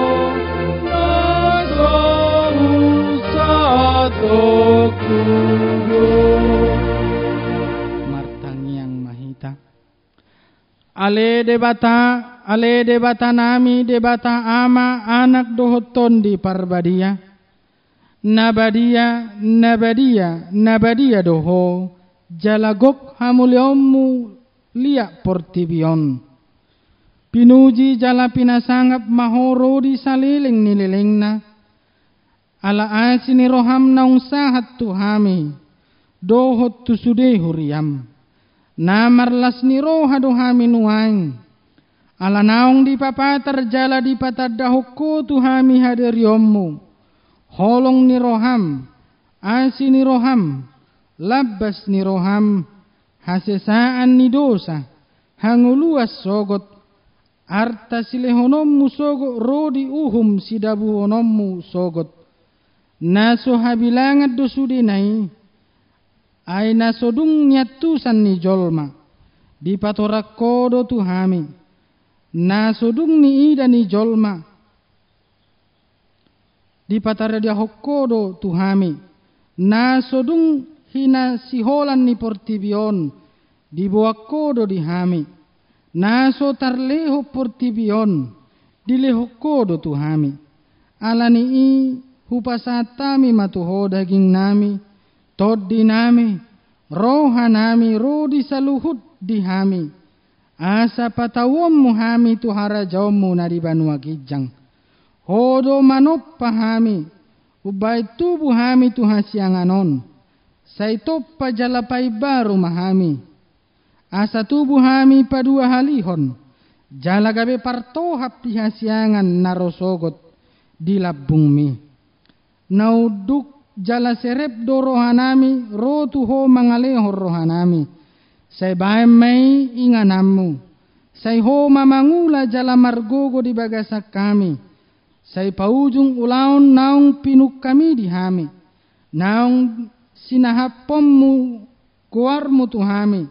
Speaker 3: martangyang mahita ale debata nami debata ama anak dohoton di parbadia nabadia doho jalagok hamuliommu liak portibion pinuji jala pinasangap mahoro di saliling nililingna ala asini roham naung sahat tuhami dohot tu sude huriam namarlas ni roha dohami nuang ala naung di papatar jala di patadahukku tuhami haderiommu holong ni roham asini roham labbas ni roham, hasesaan ni dosa, hanguluas sogot, arta silehonommu sogot, rodi uhum sidabuhonommu sogot, naso habilangat dosudinai, ay nasodung nyatusan ni jolma, di patorak kodo tuhami, nasodung ni ida ni jolma, di pataradia hokkodo tuhami, nasodung hina siholan ni portibion, di buak kodo di hami, naso tarleho portibion, di leho kodo tuhami, alani i hupasatami matuho daging nami, toddi nami, roha nami, rodi saluhut di hami, asa patawommu hami tuhara jaumu nari banua gijang, hodo manoppa hami, ubai tubuh hami tuha sianganon, sai toppa jalapai baru mahami, asa tubuh hami padua halihon, jala gabe partohap di hasiangan narosogot di labung mi, nauduk jala serep do rohanami, rotu ho mangaleho rohanami, sai baem mai inganammu, sai ho mamangula jala margogo di bagasak kami, sai paujung ulaun naung pinuk kami di hami, naung sinahapommu guarmu tu hami,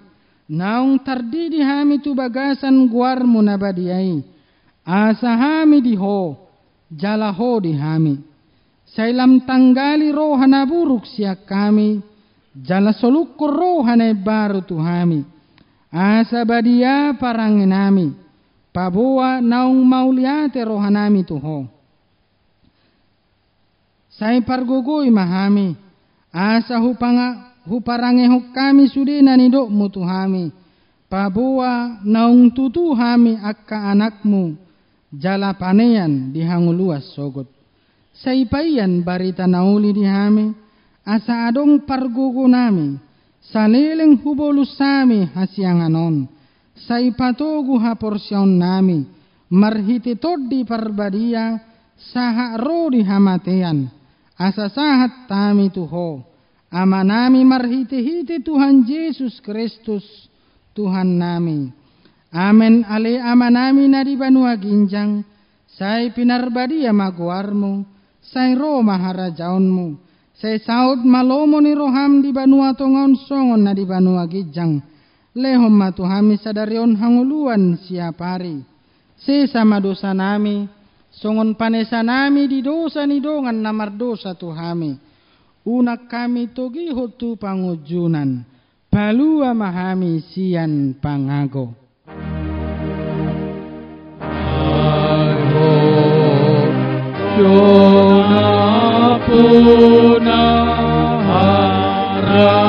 Speaker 3: naung tardidi hami tu bagasan guarmu nabadiai, asa hami di ho, jala ho di hami, sai lam tanggali rohana buruk siak kami, jala solukur rohana baru tu hami, asa badia paranginami, paboa naung mauliate rohanami tu ho, sai pargogoi mahami, asa huparange kami sudena ni dok mutu hami, paboa naung tutu hami akka anakmu, jala panean dihanguluas sogot, sai payan barita nauli di hami, asa adong pargogo nami, saleleng hubolus sami hasianganon, sai patogu haporsyon nami, marhiti toddi parbadia, saha rodi hamatean, asa sahat tami tuho, amanami marhiti-hiti Tuhan Yesus Kristus, Tuhan nami. Amen ale amanami nadi banua ginjang, sai pinarbadia maguarmu, sai Roma harajaunmu, sai saud malomo ni roham di banua tongon songon nadi banua ginjang, lehom matuhami sadarion hanguluan siapari, sesama dosa nami, songon panesa nami di dosa ni dongan namar dosa tuhami, unak kami togi hotu pangujunan, palua mahami sian pangago.
Speaker 2: Jona puna harajau,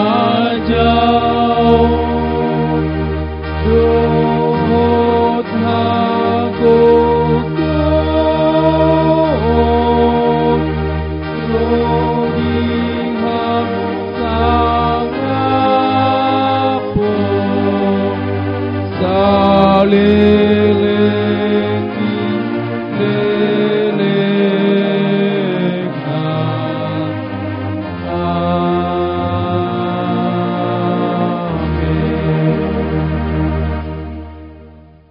Speaker 2: dohot hagogot, rodiham sangapo, salilengi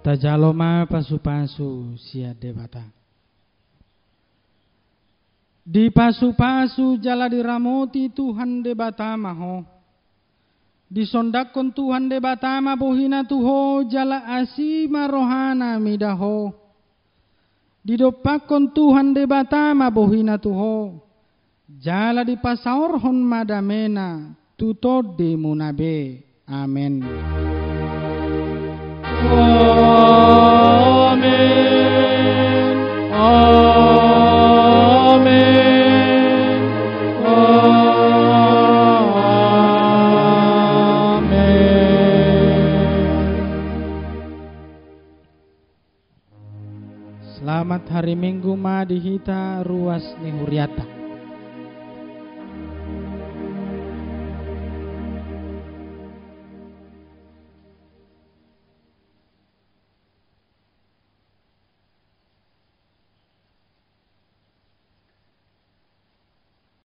Speaker 3: tajaloma pasu-pasu sia debata. Di pasu-pasu jala diramoti Tuhan debata maho. Disondakon Tuhan debata ma bohina tuho jala asima rohana midaho. Didopakon Tuhan debata ma bohina tuho. Jala dipasaorhon madamena tutode munabe. Amen.
Speaker 2: Amen. Amen.
Speaker 3: Selamat hari Minggu ma dihita ruas ni huriata.